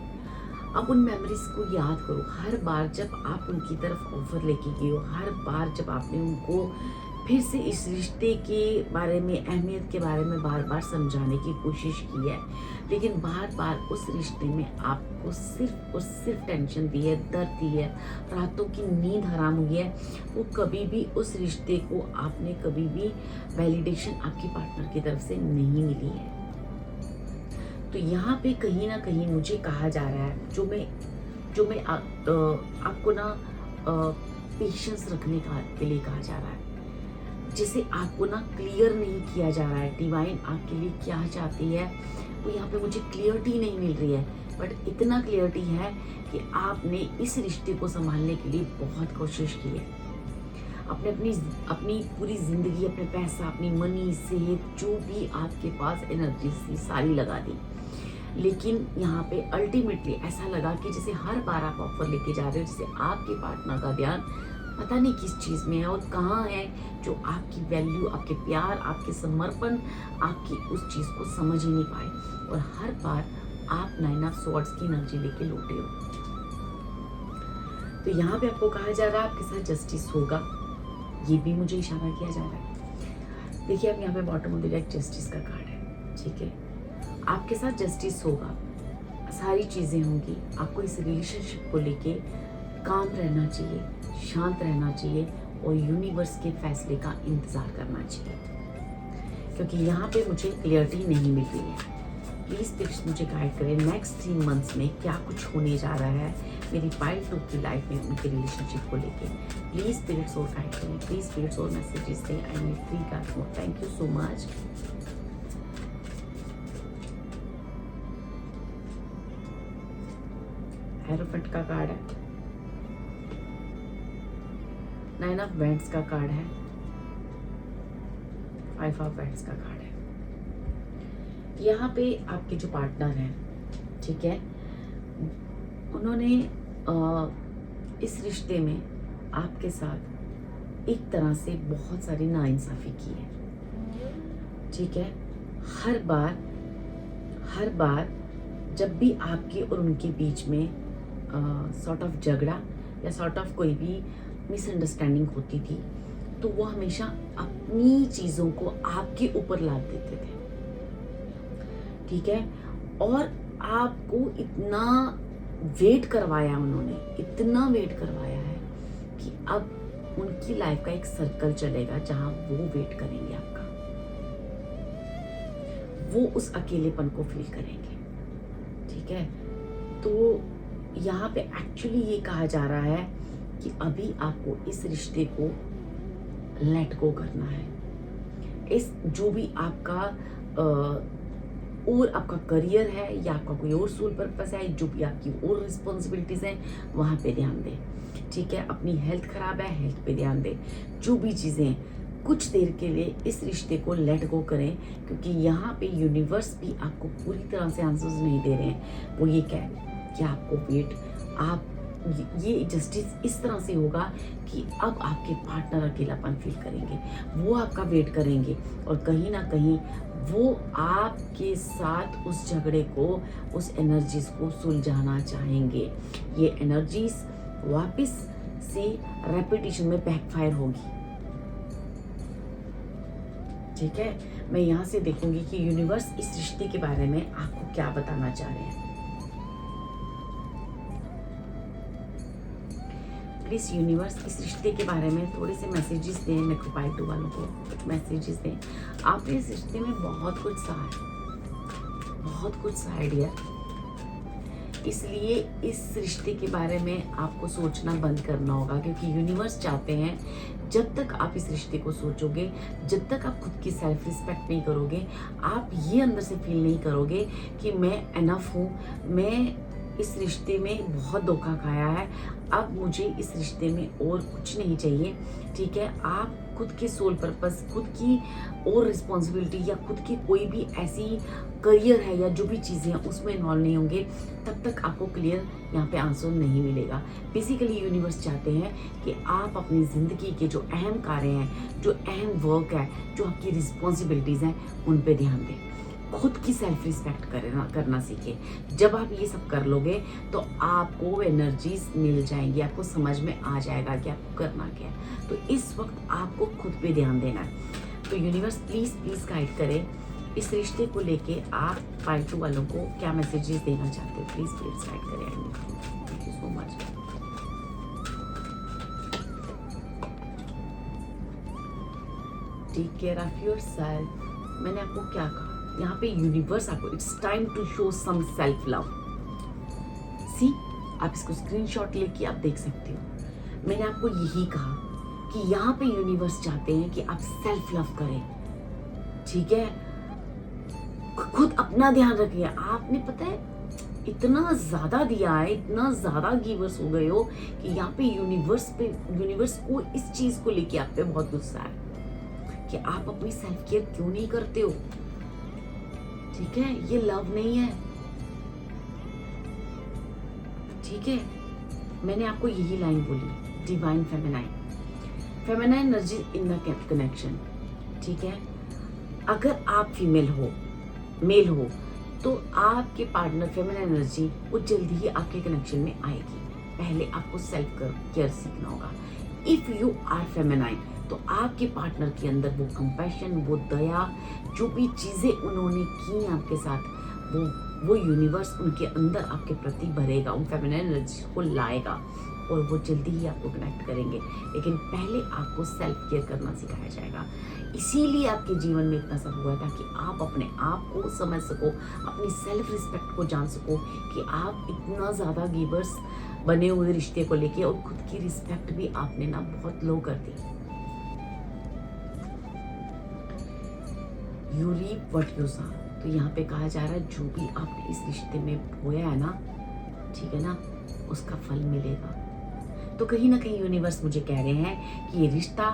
आप उन मेमोरीज को याद करो। हर बार जब आप उनकी तरफ ऑफर लेके गए हो, हर बार जब आपने उनको फिर से इस रिश्ते के बारे में, अहमियत के बारे में बार बार समझाने की कोशिश की है, लेकिन बार बार उस रिश्ते में आपको सिर्फ और सिर्फ टेंशन दी है, दर्द दी है, रातों की नींद हराम हुई है। वो कभी भी उस रिश्ते को आपने कभी भी वैलिडेशन आपकी पार्टनर की तरफ से नहीं मिली है। तो यहाँ पे कहीं ना कहीं मुझे कहा जा रहा है, जो मैं आपको ना पेशेंस रखने के लिए कहा जा रहा है, जिसे आपको ना क्लियर नहीं किया जा रहा है। डिवाइन आपके लिए क्या चाहती है वो यहाँ पे मुझे क्लियरिटी नहीं मिल रही है, बट इतना क्लियरिटी है कि आपने इस रिश्ते को संभालने के लिए बहुत कोशिश की है। आपने अपनी पूरी ज़िंदगी, अपने पैसा, अपनी मनी, सेहत, जो भी आपके पास एनर्जी थी सारी लगा दी, लेकिन यहाँ पे अल्टीमेटली ऐसा लगा कि जैसे हर बार आप ऑफर लेके जा रहे हो, जैसे आपके पार्टनर का ध्यान पता नहीं किस चीज़ में है और कहाँ है, जो आपकी वैल्यू, आपके प्यार, आपके समर्पण, आपकी उस चीज़ को समझ ही नहीं पाए, और हर बार आप 9 ऑफ स्वॉर्ड्स की एनर्जी लेके लौटे हो। तो यहाँ पे आपको कहा जा रहा है आपके साथ जस्टिस होगा, ये भी मुझे इशारा किया जा रहा है। देखिए आप यहाँ पे bottom of the deck justice का कार्ड है, ठीक है, आपके साथ जस्टिस होगा, सारी चीज़ें होंगी। आपको इस रिलेशनशिप को लेके काम रहना चाहिए, शांत रहना चाहिए और यूनिवर्स के फैसले का इंतज़ार करना चाहिए, क्योंकि यहाँ पे मुझे क्लियरिटी नहीं मिल रही है। प्लीज़ स्पिरिट्स मुझे गाइड करें नेक्स्ट 3 मंथ्स में क्या कुछ होने जा रहा है मेरी पाइल 2 की लाइफ में, उनके रिलेशनशिप को लेके। प्लीज़ स्पिरिट्स और गाइड करें, प्लीज़ स्पिरिट्स और मैसेजेस दें। I need 3 cards more. Thank you so much. Hierophant का कार्ड है, 9 ऑफ वैंड्स का कार्ड है, 5 ऑफ वैंड्स का कार्ड है। यहाँ पे आपके जो पार्टनर हैं, ठीक है, उन्होंने इस रिश्ते में आपके साथ एक तरह से बहुत सारी नाइंसाफ़ी की है, ठीक है। हर बार जब भी आपके और उनके बीच में सॉर्ट ऑफ झगड़ा या सॉर्ट ऑफ कोई भी मिसअंडरस्टैंडिंग होती थी, तो वो हमेशा अपनी चीज़ों को आपके ऊपर लाद देते थे, ठीक है। और आपको इतना वेट करवाया उन्होंने, इतना वेट करवाया है कि अब उनकी लाइफ का एक सर्कल चलेगा जहां वो वेट करेंगे आपका, वो उस अकेलेपन को फील करेंगे, ठीक है। तो यहाँ पे एक्चुअली ये कहा जा रहा है कि अभी आपको इस रिश्ते को लेट गो करना है। इस जो भी आपका और आपका करियर है या आपका कोई और सोल पर्पस है, जो भी आपकी और रिस्पॉन्सिबिलिटीज हैं, वहाँ पे ध्यान दें, ठीक है। अपनी हेल्थ खराब है, हेल्थ पे ध्यान दें। जो भी चीज़ें कुछ देर के लिए इस रिश्ते को लेट गो करें, क्योंकि यहाँ पे यूनिवर्स भी आपको पूरी तरह से आंसर्स नहीं दे रहे हैं। वो ये कह कि आपको वेट, आप ये जस्टिस इस तरह से होगा कि अब आपके पार्टनर अकेलापन फील करेंगे, वो आपका वेट करेंगे और कहीं ना कहीं वो आपके साथ उस झगड़े को, उस एनर्जीज को सुलझाना चाहेंगे। ये एनर्जीज वापस से रेपिटेशन में बैकफायर होगी, ठीक है। मैं यहाँ से देखूंगी कि यूनिवर्स इस रिश्ते के बारे में आपको क्या बताना चाह रहे हैं। प्लीज़ यूनिवर्स इस रिश्ते के बारे में थोड़े से मैसेजेस दें, मेरे को पार्ट 2 वालों को मैसेजेस दें। आपने इस रिश्ते में बहुत कुछ सहा है, बहुत कुछ सहा डियर, इसलिए इस रिश्ते के बारे में आपको सोचना बंद करना होगा, क्योंकि यूनिवर्स चाहते हैं जब तक आप इस रिश्ते को सोचोगे, जब तक आप खुद की सेल्फ रिस्पेक्ट नहीं करोगे, आप ये अंदर से फील नहीं करोगे कि मैं एनफ हूँ, मैं इस रिश्ते में बहुत धोखा खाया है, अब मुझे इस रिश्ते में और कुछ नहीं चाहिए, ठीक है। आप खुद के सोल पर्पस, खुद की और रिस्पॉन्सिबिलिटी या खुद की कोई भी ऐसी करियर है या जो भी चीज़ें हैं उसमें इन्वॉल्व नहीं होंगे, तब तक आपको क्लियर यहाँ पे आंसर नहीं मिलेगा। बेसिकली यूनिवर्स चाहते हैं कि आप अपनी ज़िंदगी के जो अहम कार्य हैं, जो अहम वर्क है, जो आपकी रिस्पॉन्सिबिलिटीज़ हैं, उन पे ध्यान दें, खुद की सेल्फ रिस्पेक्ट करना सीखें। जब आप ये सब कर लोगे तो आपको एनर्जीज मिल जाएंगी, आपको समझ में आ जाएगा कि आपको करना क्या है। तो इस वक्त आपको खुद पे ध्यान देना है। तो यूनिवर्स प्लीज़ गाइड करें इस रिश्ते को लेके, आप पार्ट 2 वालों को क्या मैसेजेस देना चाहते हो, प्लीज़ गाइड करें। Thank you so much. Take care of yourself. मैंने आपको क्या कहा, यहाँ पे यूनिवर्स आपको it's time to show some self love. See, आप इसको स्क्रीनशॉट लेके आप देख सकते हो। मैंने आपको यही कहा कि यहाँ पे यूनिवर्स चाहते हैं कि आप सेल्फ लव करें, ठीक है। खुद अपना ध्यान रखिए। आपने पता है इतना ज्यादा दिया है, इतना ज्यादा गिवर्स हो गए हो कि यहाँ पे यूनिवर्स को इस चीज को लेके आप पे बहुत गुस्सा है कि आप अपनी सेल्फ केयर क्यों नहीं करते हो, ठीक है। ये लव नहीं है, ठीक है। मैंने आपको यही लाइन बोली, divine feminine energy in the connection, ठीक है। अगर आप फीमेल हो, मेल हो, तो आपके पार्टनर फेमिनाइन एनर्जी वो जल्दी ही आपके कनेक्शन में आएगी। पहले आपको सेल्फ केयर सीखना होगा। इफ यू आर फेमिनाइन, तो आपके पार्टनर के अंदर वो कंपैशन, वो दया, जो भी चीज़ें उन्होंने की आपके साथ, वो यूनिवर्स उनके अंदर आपके प्रति भरेगा, उन फेमिनाइन एनर्जी को लाएगा और वो जल्दी ही आपको कनेक्ट करेंगे। लेकिन पहले आपको सेल्फ केयर करना सिखाया जाएगा। इसीलिए आपके जीवन में इतना सब हुआ था कि आप अपने आप को समझ सको, अपनी सेल्फ रिस्पेक्ट को जान सको कि आप इतना ज़्यादा गिवर्स बने हुए रिश्ते को लेके, और खुद की रिस्पेक्ट भी आपने ना बहुत लो कर दी। You reap what you sow. तो यहाँ पे कहा जा रहा है जो भी आपने इस रिश्ते में बोया है ना, ठीक है ना, उसका फल मिलेगा। तो कहीं ना कहीं यूनिवर्स मुझे कह रहे हैं कि ये रिश्ता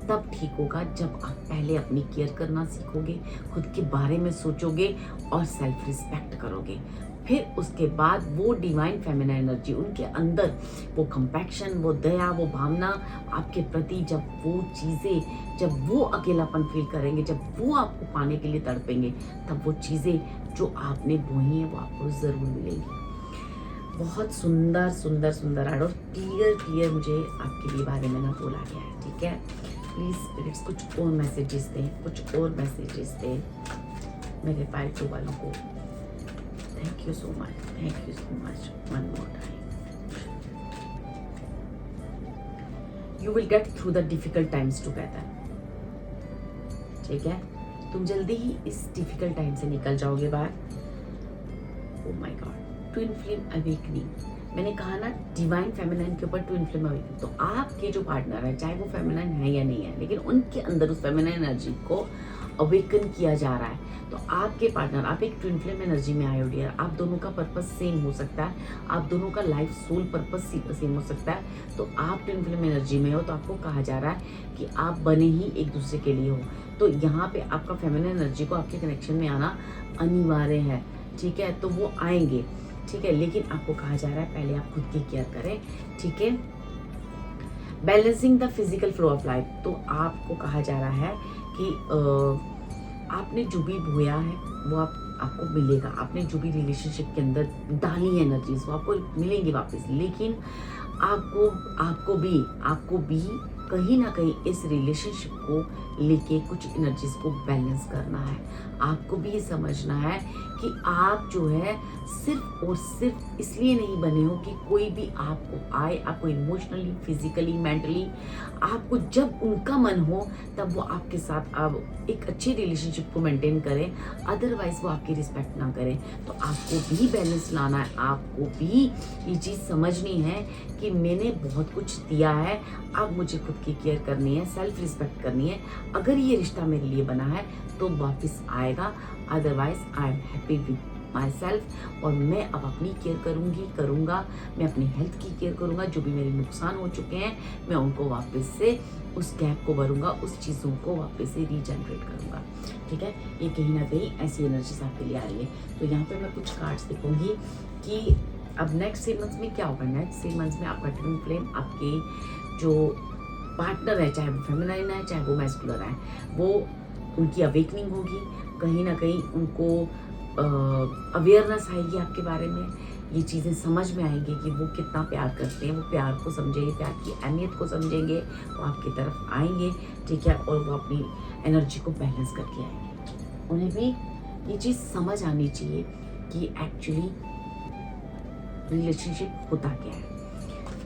तब ठीक होगा जब आप पहले अपनी केयर करना सीखोगे, खुद के बारे में सोचोगे और सेल्फ रिस्पेक्ट करोगे। फिर उसके बाद वो डिवाइन फेमिनाइन एनर्जी उनके अंदर, वो कंपैक्शन, वो दया, वो भावना आपके प्रति, जब वो चीज़ें, जब वो अकेलापन फील करेंगे, जब वो आपको पाने के लिए तड़पेंगे, तब वो चीज़ें जो आपने बोई हैं वो आपको ज़रूर मिलेंगी। बहुत सुंदर सुंदर सुंदर और क्लियर मुझे आपके लिए बारे में ना बोला गया है, ठीक है। प्लीज़ स्पिरिट्स कुछ और मैसेजेस दें, कुछ और मैसेजेस दें मेरे पार्ट 2 वालों को। Thank you so much one more time. You will get through the difficult times together, ठीक है। तुम जल्दी ही इस डिफिकल्ट टाइम से निकल जाओगे बाहर। ओह my God, twin flame awakening. मैंने कहा ना डिवाइन फेमिनाइन के ऊपर ट्विन फ्लेम अवेकनिंग। तो आपके जो पार्टनर है, चाहे वो फेमिनाइन है या नहीं है, लेकिन उनके अंदर उस फेमिनाइन एनर्जी को अवेकन किया जा रहा है। तो आपके पार्टनर, आप एक ट्विन फ्लेम एनर्जी में आए हो डियर। आप दोनों का पर्पस सेम हो सकता है, आप दोनों का लाइफ सोल पर्पस सेम हो सकता है। तो आप ट्विन फ्लेम एनर्जी में हो, तो आपको कहा जा रहा है कि आप बने ही एक दूसरे के लिए हो। तो यहाँ पे आपका फेमिनाइन एनर्जी को आपके कनेक्शन में आना अनिवार्य है, ठीक है। तो वो आएंगे, ठीक है, लेकिन आपको कहा जा रहा है पहले आप खुद की केयर करें, ठीक है। Balancing the physical flow of life. तो आपको कहा जा रहा है कि आपने जो भी बोया है वो आपको मिलेगा। आपने जो भी रिलेशनशिप के अंदर डाली एनर्जीज वो आपको मिलेंगी वापस, लेकिन आपको भी कहीं ना कहीं इस रिलेशनशिप को लेके कुछ एनर्जीज को बैलेंस करना है। आपको भी ये समझना है कि आप जो है सिर्फ और सिर्फ इसलिए नहीं बने हो कि कोई भी आपको आए, आपको इमोशनली, फिजिकली, मेंटली, आपको जब उनका मन हो तब वो आपके साथ आप एक अच्छी रिलेशनशिप को मेंटेन करें, अदरवाइज वो आपकी रिस्पेक्ट ना करें। तो आपको भी बैलेंस लाना है, आपको भी ये चीज़ समझनी है कि मैंने बहुत कुछ दिया है, अब मुझे खुद की केयर करनी है, सेल्फ रिस्पेक्ट करनी है। अगर ये रिश्ता मेरे लिए बना है तो वापस आएगा, otherwise I am happy with my self. और मैं अब अपनी केयर करूँगा, मैं अपनी हेल्थ की केयर करूँगा। जो भी मेरे नुकसान हो चुके हैं मैं उनको वापस से उस गैप को भरूँगा, उस चीज़ों को वापस से रीजनरेट करूँगा। ठीक है, ये कहीं ना कहीं ऐसी एनर्जीज आपके लिए आ रही है। तो यहाँ पे मैं कुछ कार्ड्स दिखूँगी कि अब नेक्स्ट 3 मंथ्स में क्या होगा। नेक्स्ट 3 मंथ्स में आपका ट्विन फ्लेम, आपके जो पार्टनर है, चाहे वो फेमिनाइन है चाहे वो मैस्कुलर है, वो उनकी अवेकनिंग होगी। कहीं ना कहीं उनको अवेयरनेस आएगी आपके बारे में, ये चीज़ें समझ में आएंगी कि वो कितना प्यार करते हैं, वो प्यार को समझेंगे, प्यार की अहमियत को समझेंगे, वो आपकी तरफ आएंगे। ठीक है, और वो अपनी एनर्जी को बैलेंस करके आएंगे। उन्हें भी ये चीज़ समझ आनी चाहिए कि एक्चुअली रिलेशनशिप होता क्या है।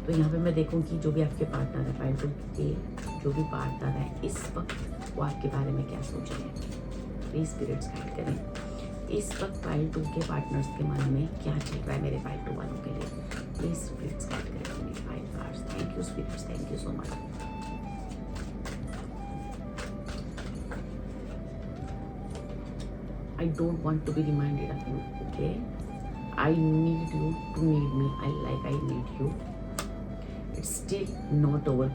तो यहाँ पे मैं देखूँ कि जो भी आपके पार्टनर है, पाइल के जो भी पार्टनर है इस वक्त वो आपके बारे में क्या सोच रहे हैं, प्लीज स्पिरिट्स गाइड करें। इस वक्त पाइल 2 के पार्टनर्स के मन में क्या चल रहा है मेरे पाइल 2 वालों के लिए, प्लीज स्पिरिट्स गाइड करें मेरे 5 cards. Thank you spirits, thank you so much. I don't want to be reminded of you, okay? I need you to need me. I need you. It's still not over.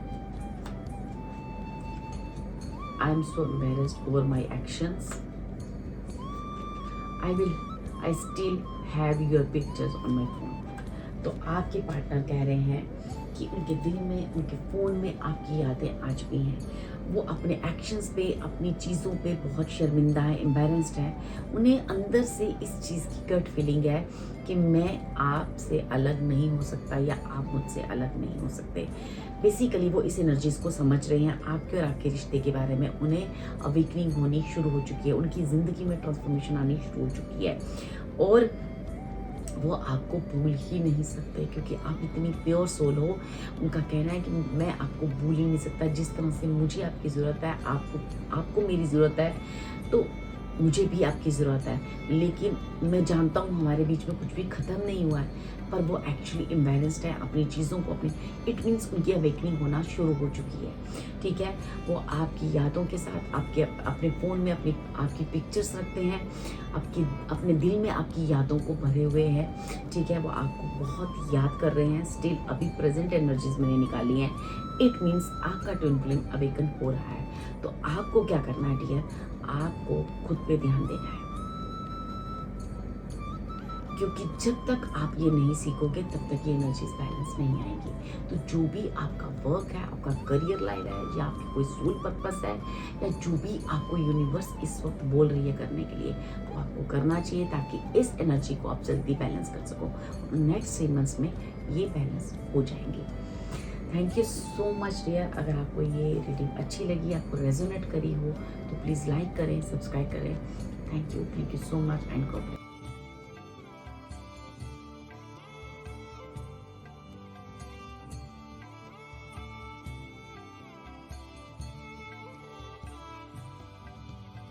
I am so embarrassed over my actions. I still have your pictures on my phone. तो आपके partner कह रहे हैं कि उनके दिल में, उनके फ़ोन में आपकी यादें आज भी हैं। वो अपने एक्शंस पे, अपनी चीज़ों पे बहुत शर्मिंदा है, एम्बैरेस्ड है। उन्हें अंदर से इस चीज़ की गट फीलिंग है कि मैं आपसे अलग नहीं हो सकता या आप मुझसे अलग नहीं हो सकते। बेसिकली वो इस एनर्जीज़ को समझ रहे हैं, आपके और आपके रिश्ते के बारे में उन्हें अवेकनिंग होनी शुरू हो चुकी है, उनकी ज़िंदगी में ट्रांसफॉर्मेशन आनी शुरू हो चुकी है और वो आपको भूल ही नहीं सकते क्योंकि आप इतनी प्योर सोल हो। उनका कहना है कि मैं आपको भूल ही नहीं सकता। जिस तरह से मुझे आपकी ज़रूरत है, आपको मेरी ज़रूरत है, तो मुझे भी आपकी ज़रूरत है। लेकिन मैं जानता हूँ हमारे बीच में कुछ भी ख़त्म नहीं हुआ है, पर वो एक्चुअली इम्बैलेंस्ड है अपनी चीज़ों को, अपनी इट मीन्स उनकी अवेकनिंग होना शुरू हो चुकी है। ठीक है, वो आपकी यादों के साथ आपके अपने फ़ोन में आपकी पिक्चर्स रखते हैं, अपने दिल में आपकी यादों को भरे हुए हैं। ठीक है, वो आपको बहुत याद कर रहे हैं। स्टिल अभी प्रेजेंट एनर्जीज मैंने निकाली हैं। इट मीन्स आपका ट्विन फ्लेम अवेकन हो रहा है। तो आपको क्या करना है डियर, आपको खुद पे ध्यान देना है, क्योंकि जब तक आप ये नहीं सीखोगे तब तक ये एनर्जीज बैलेंस नहीं आएंगी। तो जो भी आपका वर्क है, आपका करियर लाइन है या आपकी कोई सोल पर्पस है या जो भी आपको यूनिवर्स इस वक्त बोल रही है करने के लिए, तो आपको करना चाहिए ताकि इस एनर्जी को आप जल्दी बैलेंस कर सको। नेक्स्ट 3 मंथ्स में ये बैलेंस हो जाएंगे। Thank you so much dear. अगर आपको ये रीडिंग अच्छी लगी, आपको रेजोनेट करी हो तो प्लीज़ लाइक करें, सब्सक्राइब करें। Thank you so much and God bless.